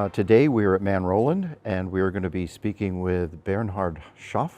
Today we are at Manroland, and we are going to be speaking with Bernhard Schaaf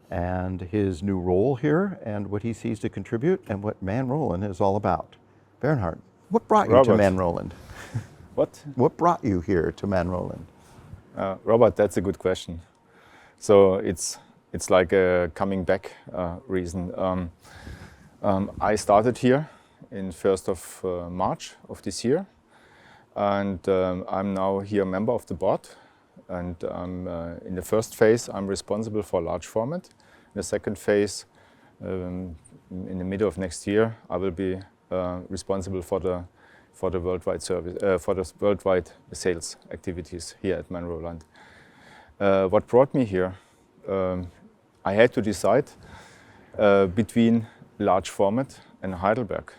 and his new role here and what he sees to contribute and what Manroland is all about. Bernhard, what brought you to Manroland? What brought you here to Manroland? Robert, that's a good question. So it's like a coming back reason. I started here in 1st of March of this year, and I'm now here a member of the board. And in the first phase, I'm responsible for large format. In the second phase, in the middle of next year, I will be responsible for the worldwide service, for the worldwide sales activities here at Manroland. What brought me here? I had to decide between large format and Heidelberg.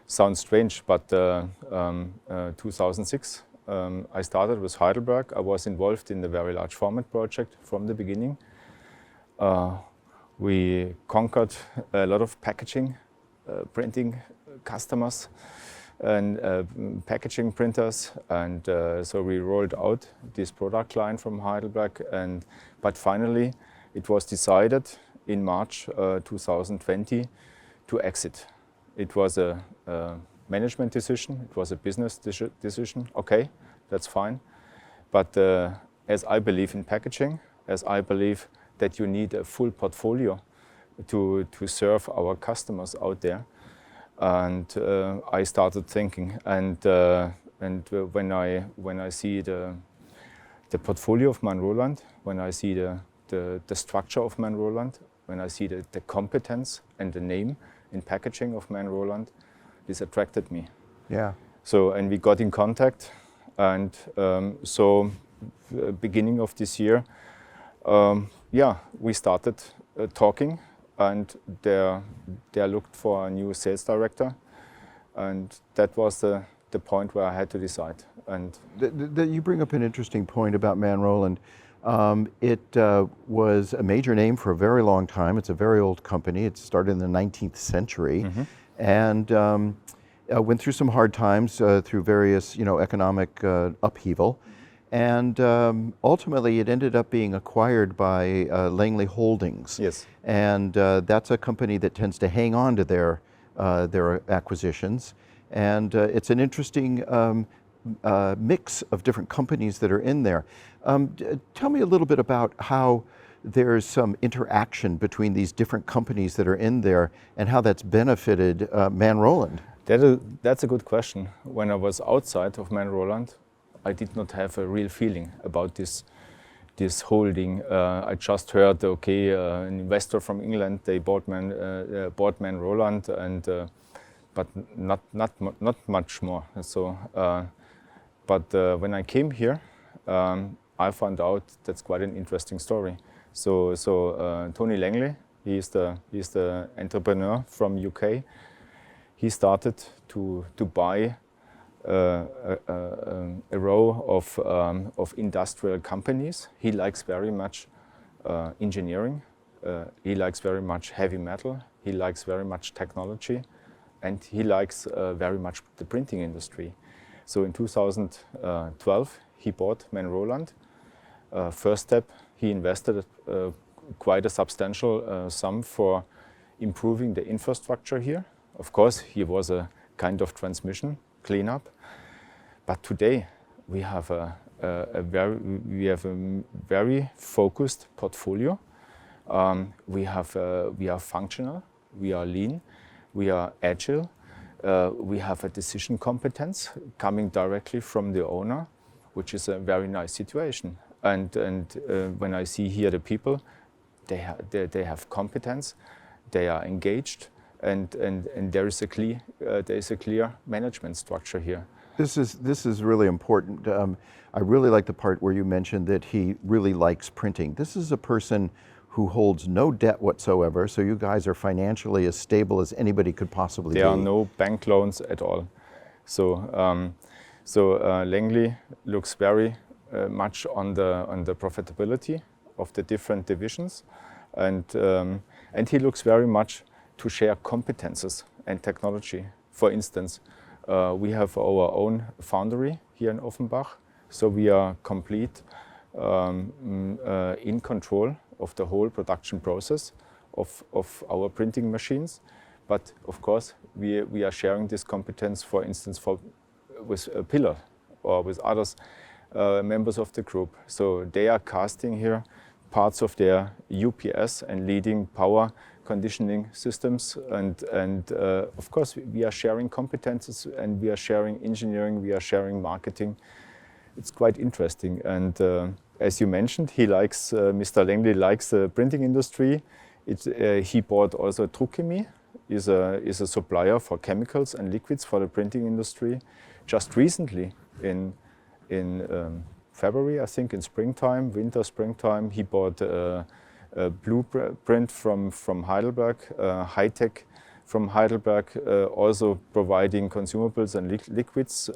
Sounds strange, but 2006 I started with Heidelberg. I was involved in the very large format project from the beginning. We conquered a lot of packaging, printing customers and packaging printers, and so we rolled out this product line from Heidelberg. But finally, it was decided in March 2020 to exit. It was a management decision. It was a business decision. Okay, that's fine. But as I believe in packaging, as I believe that you need a full portfolio to serve our customers out there, and I started thinking. And when I see the portfolio of Manroland, when I see the structure of Manroland, when I see the competence and the name in packaging of Manroland, this attracted me. Yeah. So, and we got in contact, and so beginning of this year, we started talking, and they looked for a new sales director, and that was the point where I had to decide. And you bring up an interesting point about Manroland. It was a major name for a very long time. It's a very old company. It started in the 19th century, and went through some hard times through various, economic upheaval, and ultimately it ended up being acquired by Langley Holdings. Yes. And that's a company that tends to hang on to their acquisitions, and it's an interesting mix of different companies that are in there. Tell me a little bit about how there's some interaction between these different companies that are in there and how that's benefited Manroland. That's a good question. When I was outside of Manroland, I did not have a real feeling about this holding. I just heard, okay, an investor from England, they bought Manroland, and but not much more. So, but when I came here, I found out that's quite an interesting story. So Tony Langley, he's the entrepreneur from UK. He started to buy a row of industrial companies. He likes very much engineering. He likes very much heavy metal. He likes very much technology, and he likes very much the printing industry. So in 2012, he bought Manroland. First step, he invested quite a substantial sum for improving the infrastructure here. Of course, he was a kind of transmission cleanup. But today, we have a very focused portfolio. We are functional. We are lean. We are agile. We have a decision competence coming directly from the owner, which is a very nice situation. And when I see here the people, they have competence, they are engaged, and there is a clear management structure here. This is really important. I really like the part where you mentioned that he really likes printing. This is a person who holds no debt whatsoever, so you guys are financially as stable as anybody could possibly be. There are no bank loans at all. So Langley looks very much on the profitability of the different divisions, and he looks very much to share competences and technology. For instance, we have our own foundry here in Offenbach, So we are complete in control of the whole production process of our printing machines. But of course, we are sharing this competence, for instance, with a Pillar or with others members of the group. So they are casting here parts of their UPS and leading power conditioning systems, and of course we are sharing competences, and we are sharing engineering, we are sharing marketing. It's quite interesting, and as you mentioned, he likes Mr. Langley likes the printing industry. He bought also Truchemi, is a supplier for chemicals and liquids for the printing industry. Just recently, in February, I think, in springtime, springtime, he bought a blueprint from Heidelberg, high-tech from Heidelberg, also providing consumables and liquids.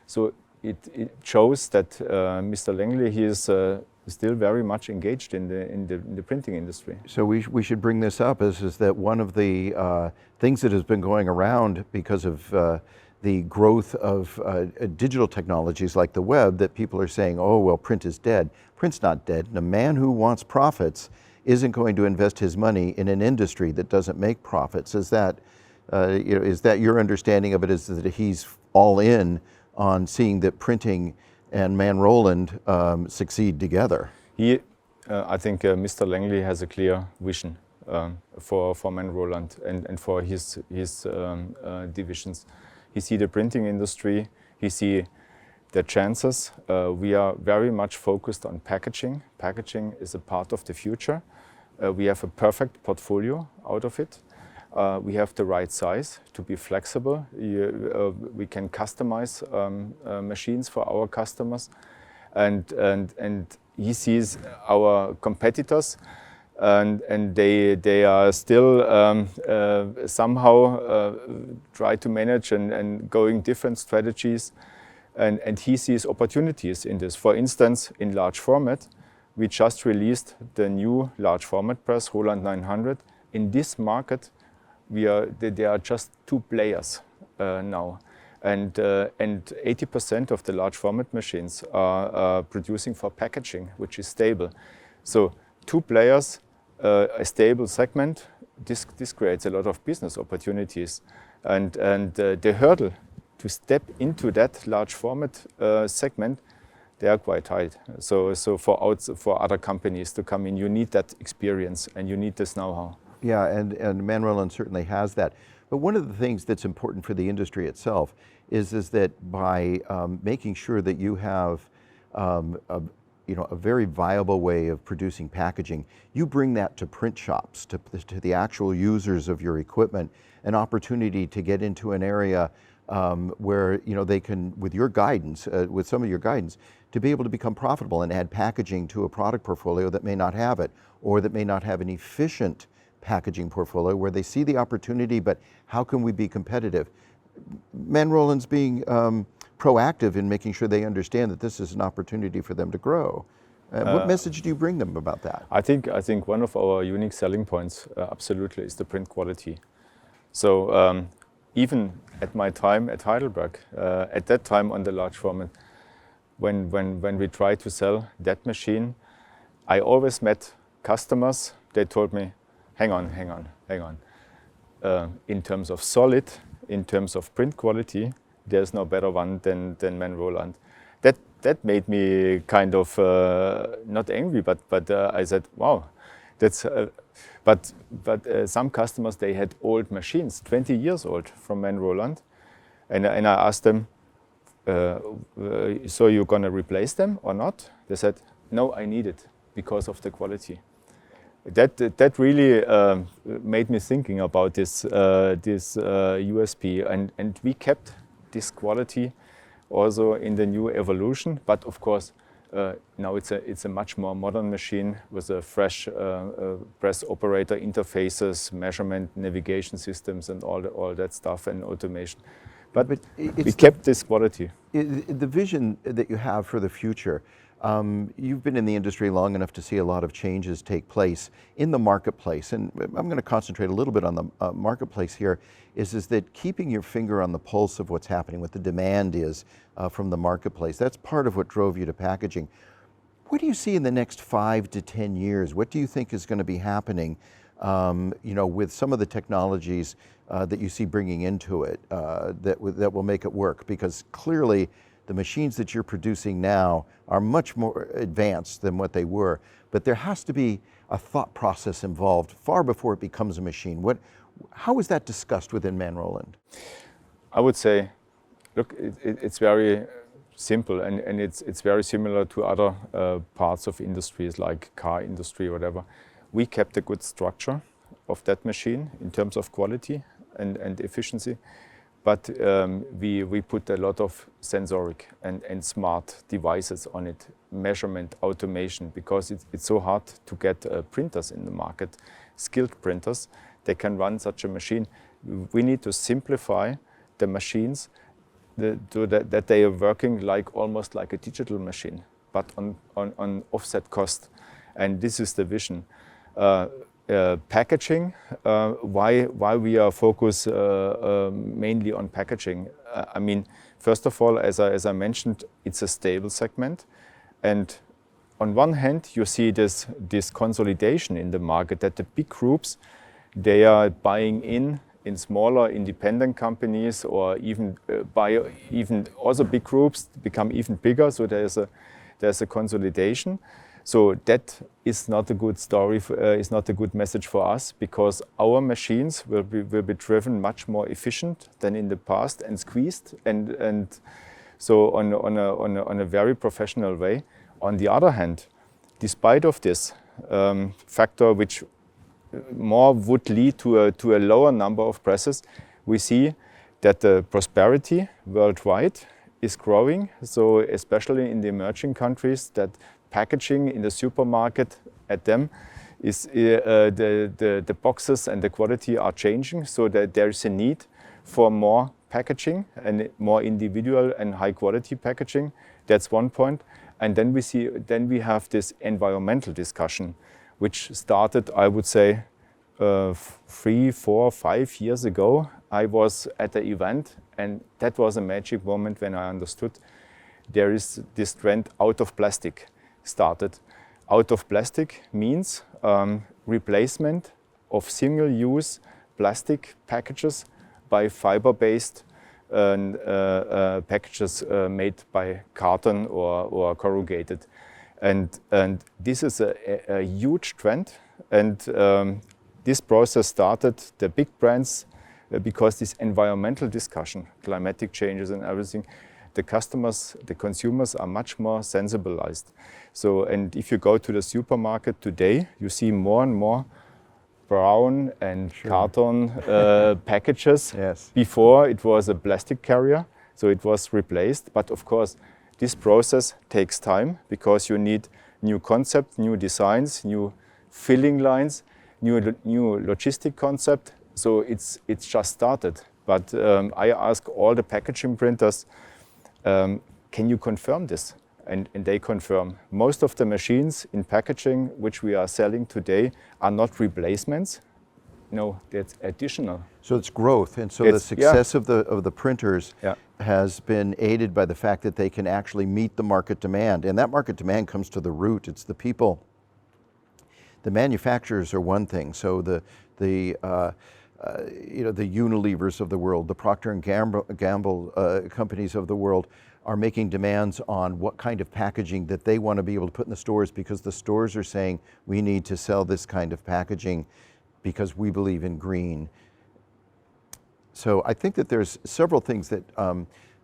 So it shows that Mr. Langley, he is still very much engaged in the printing industry. So we should bring this up is that one of the things that has been going around because of the growth of digital technologies like the web, that people are saying, oh, well, print is dead. Print's not dead. And a man who wants profits isn't going to invest his money in an industry that doesn't make profits. Is that, is that your understanding of it, is that he's all in on seeing that printing and Manroland succeed together? I think Mr. Langley has a clear vision for Manroland and for his divisions. He sees the printing industry, he sees the chances. We are very much focused on packaging. Packaging is a part of the future. We have a perfect portfolio out of it. We have the right size to be flexible. We can customize machines for our customers, and he sees our competitors, and they are still somehow try to manage and going different strategies, and he sees opportunities in this. For instance, in large format, we just released the new large format press, Roland 900. In this market, there are just two players now, and 80% of the large format machines are producing for packaging, which is stable. So two players, a stable segment. This creates a lot of business opportunities, and the hurdle to step into that large format segment, they are quite high. So for other companies to come in, you need that experience and you need this know-how. Yeah, and Manroland certainly has that. But one of the things that's important for the industry itself is that by making sure that you have a very viable way of producing packaging, you bring that to print shops, to the actual users of your equipment, an opportunity to get into an area where they can, with your guidance, with some of your guidance, to be able to become profitable and add packaging to a product portfolio that may not have it, or that may not have an efficient packaging portfolio, where they see the opportunity, but how can we be competitive? Manroland's being proactive in making sure they understand that this is an opportunity for them to grow. What message do you bring them about that? I think one of our unique selling points absolutely is the print quality. So even at my time at Heidelberg, at that time on the large format, when we tried to sell that machine, I always met customers. They told me, hang on. In terms of solid, in terms of print quality, there's no better one than Manroland. That made me kind of not angry, but I said, wow, that's. But some customers, they had old machines, 20 years old from Manroland, and I asked them, so you're gonna replace them or not? They said, no, I need it because of the quality. That really made me thinking about this USP, and we kept this quality also in the new evolution. But of course, now it's a much more modern machine with a fresh press operator interfaces, measurement, navigation systems, and all that stuff, and automation. But we kept this quality. The vision that you have for the future, You've been in the industry long enough to see a lot of changes take place in the marketplace, and I'm going to concentrate a little bit on the marketplace here, is that keeping your finger on the pulse of what's happening, what the demand is from the marketplace. That's part of what drove you to packaging. What do you see in the next 5 to 10 years? What do you think is going to be happening with some of the technologies that you see bringing into it that will make it work? Because clearly the machines that you're producing now are much more advanced than what they were, but there has to be a thought process involved far before it becomes a machine. How is that discussed within Manroland? I would say, look, it's very simple, and it's very similar to other parts of industries like car industry or whatever. We kept a good structure of that machine in terms of quality and efficiency, but we put a lot of sensoric and smart devices on it, measurement, automation, because it's so hard to get printers in the market, skilled printers. They can run such a machine. We need to simplify the machines that they are working almost like a digital machine, but on offset cost. And this is the vision. Packaging, why we are focused mainly on packaging. I mean, first of all, as I mentioned, it's a stable segment. And on one hand, you see this consolidation in the market, that the big groups, they are buying in smaller independent companies, or even also big groups become even bigger. So there's a consolidation. So that is not a good story, is not a good message for us, because our machines will be driven much more efficient than in the past and squeezed, and so on a very professional way. On the other hand, despite of this factor, which more would lead to a lower number of presses, we see that the prosperity worldwide is growing. So especially in the emerging countries, that packaging in the supermarket at them is the boxes and the quality are changing, so that there is a need for more packaging and more individual and high quality packaging. That's one point. And then we have this environmental discussion, which started, I would say, 3, 4, 5 years ago. I was at the event, and that was a magic moment when I understood there is this trend out of plastic started. Out of plastic means replacement of single-use plastic packages by fiber-based packages made by carton or corrugated. And this is a huge trend, and this process started the big brands because this environmental discussion, climatic changes and everything, the customers, the consumers are much more sensibilized. So, and if you go to the supermarket today, you see more and more brown and carton packages. Yes. Before it was a plastic carrier, so it was replaced. But of course, this process takes time, because you need new concepts, new designs, new filling lines, new logistic concept. So it's just started. But I ask all the packaging printers, can you confirm this? And they confirm. Most of the machines in packaging which we are selling today are not replacements. No, that's additional. So it's growth, and so the success of the printers has been aided by the fact that they can actually meet the market demand, and that market demand comes to the root. It's the people. The manufacturers are one thing. So the Unilevers of the world, the Procter and Gamble companies of the world are making demands on what kind of packaging that they want to be able to put in the stores, because the stores are saying we need to sell this kind of packaging because we believe in green. So I think that there's several things that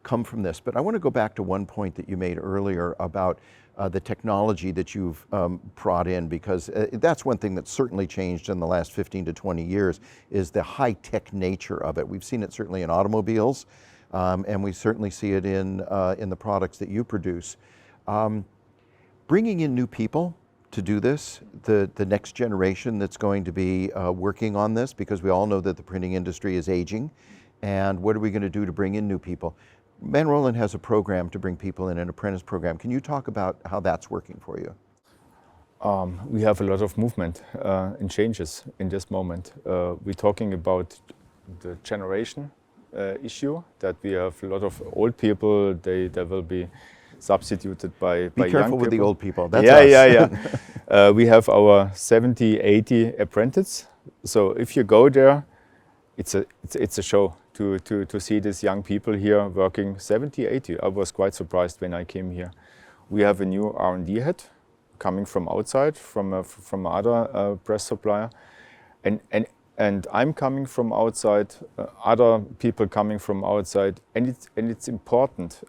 come from this, but I want to go back to one point that you made earlier about the technology that you've brought in, because that's one thing that's certainly changed in the last 15 to 20 years, is the high-tech nature of it. We've seen it certainly in automobiles, and we certainly see it in the products that you produce. Bringing in new people to do this, the next generation that's going to be working on this, because we all know that the printing industry is aging, and what are we going to do to bring in new people? Manroland has a program to bring people in, an apprentice program. Can you talk about how that's working for you? We have a lot of movement and changes in this moment. We're talking about the generation issue, that we have a lot of old people, they will be substituted by young people. Be careful with the old people, that's yeah, us. Yeah. We have our 70, 80 apprentices. So if you go there, it's a show to see these young people here working 70, 80. I was quite surprised when I came here. We have a new R&D head coming from outside, from other press supplier, and I'm coming from outside, other people coming from outside, and it's important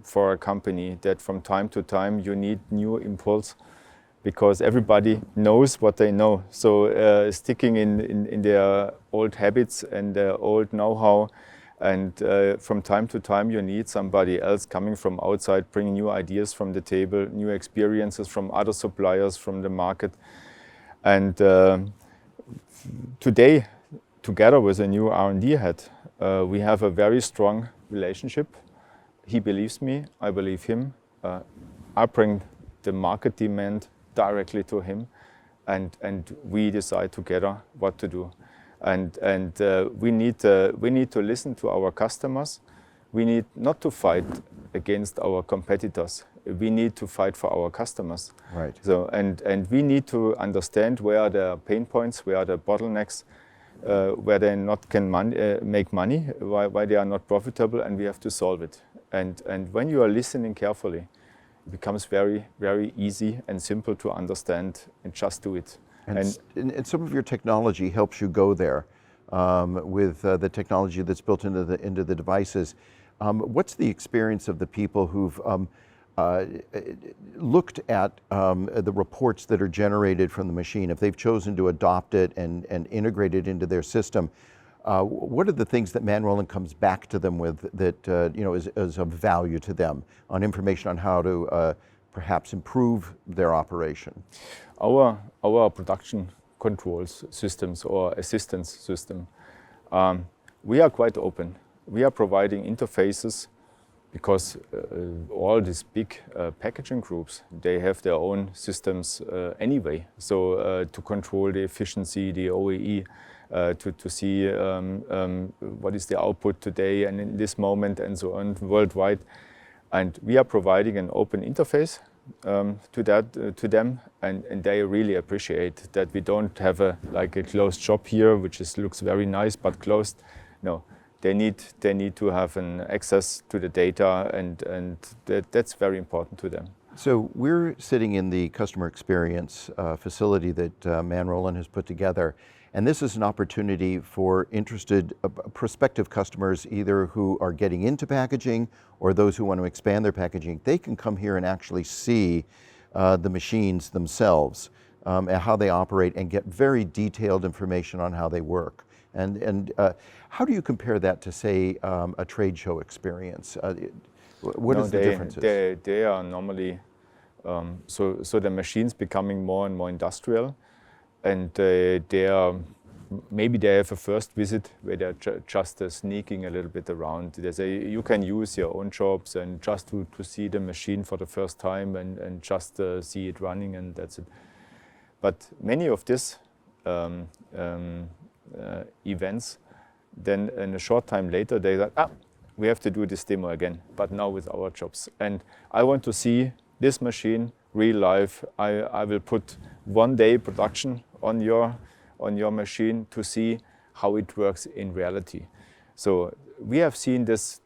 for a company that from time to time you need new impulse, because everybody knows what they know. So sticking in their old habits and their old know-how, and from time to time you need somebody else coming from outside, bringing new ideas from the table, new experiences from other suppliers, from the market. And today, together with a new R&D head, we have a very strong relationship. He believes me, I believe him. I bring the market demand directly to him, and we decide together what to do. And we need to listen to our customers. We need not to fight against our competitors. We need to fight for our customers. Right. So and we need to understand where are the pain points, where are the bottlenecks, where they not can make money, why they are not profitable, and we have to solve it. And when you are listening carefully, it becomes very, very easy and simple to understand, and just do it. And some of your technology helps you go there with the technology that's built into the devices. What's the experience of the people who've looked at the reports that are generated from the machine? If they've chosen to adopt it and integrate it into their system, what are the things that Manroland comes back to them with that is of value to them, on information on how to perhaps improve their operation? Our production controls systems or assistance system, we are quite open. We are providing interfaces because all these big packaging groups, they have their own systems anyway. So to control the efficiency, the OEE, to see what is the output today and in this moment and so on worldwide. And we are providing an open interface to them, and they really appreciate that we don't have a closed shop here, which looks very nice but closed. No, they need to have an access to the data, and that's very important to them. So we're sitting in the customer experience facility that Manroland has put together. And this is an opportunity for interested prospective customers, either who are getting into packaging or those who want to expand their packaging. They can come here and actually see the machines themselves and how they operate, and get very detailed information on how they work. And how do you compare that to, say, a trade show experience? What is the differences? They are normally, so the machines becoming more and more industrial. And maybe they have a first visit where they're just sneaking a little bit around. They say you can use your own shops and just to see the machine for the first time and just see it running, and that's it. But many of these events, then in a short time later, they say, we have to do this demo again, but now with our jobs. And I want to see this machine real life. I will put 1 day production on your machine to see how it works in reality. So we have seen this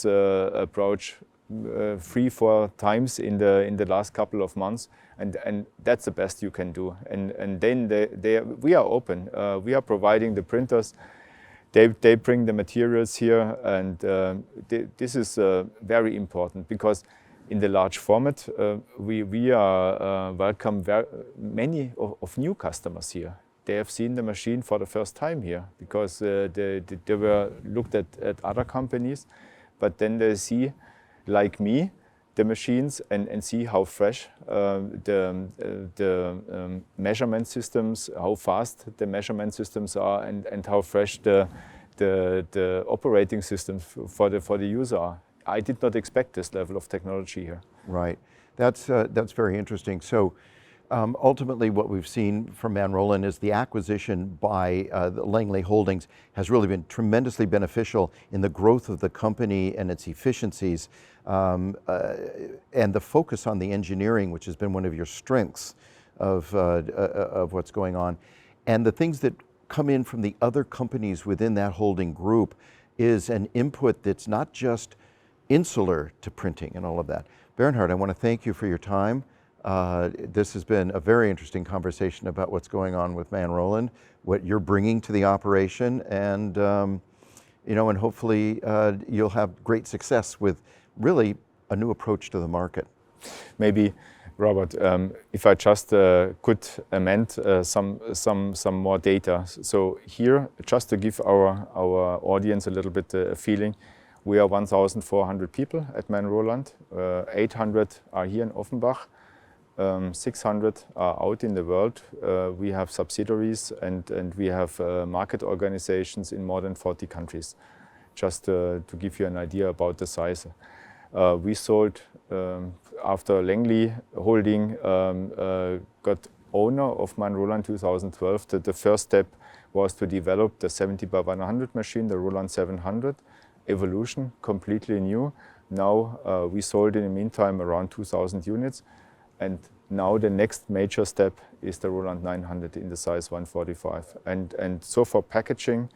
approach 3-4 times in the last couple of months, and that's the best you can do. And then we are open. We are providing the printers. They bring the materials here, and this is very important, because in the large format, we are welcome many of new customers here. They have seen the machine for the first time here, because they were looked at other companies, but then they see, like me, the machines and see how fresh the measurement systems, how fast the measurement systems are, and how fresh the operating systems for the user are. I did not expect this level of technology here. Right. That's very interesting. So ultimately what we've seen from Manroland is the acquisition by the Langley Holdings has really been tremendously beneficial in the growth of the company and its efficiencies, and the focus on the engineering, which has been one of your strengths of what's going on. And the things that come in from the other companies within that holding group is an input that's not just insular to printing and all of that. Bernhard, I want to thank you for your time. This has been a very interesting conversation about what's going on with Manroland, what you're bringing to the operation, and and hopefully you'll have great success with really a new approach to the market. Maybe, Robert, if I just could amend some more data. So here, just to give our audience a little bit a feeling, we are 1,400 people at Manroland. 800 are here in Offenbach. 600 are out in the world. We have subsidiaries and we have market organizations in more than 40 countries. Just to give you an idea about the size. We sold, after Langley Holding got owner of Manroland 2012, the first step was to develop the 70x100 machine, the Roland 700. Evolution, completely new. Now we sold in the meantime around 2,000 units. And now the next major step is the Roland 900 in the size 145. And so for packaging,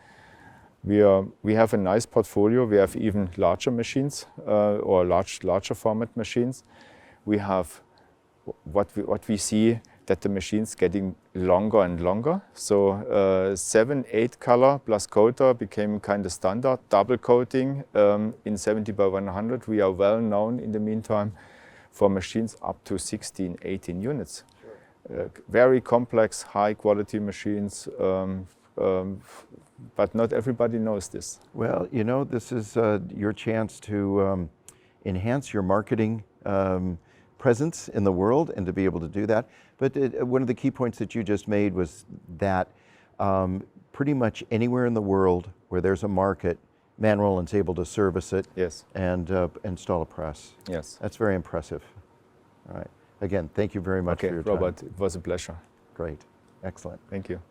we have a nice portfolio. We have even larger machines or larger format machines. We have what we see that the machines getting longer and longer. So 7, 8 color plus coater became kind of standard. Double coating in 70x100. We are well known in the meantime for machines up to 16, 18 units. Sure. Very complex, high quality machines, but not everybody knows this. Well, this is your chance to enhance your marketing presence in the world and to be able to do that. But one of the key points that you just made was that pretty much anywhere in the world where there's a market, Manroland's able to service it. Yes. And install a press. Yes. That's very impressive. All right. Again, thank you very much for your time. Robert, it was a pleasure. Great. Excellent. Thank you.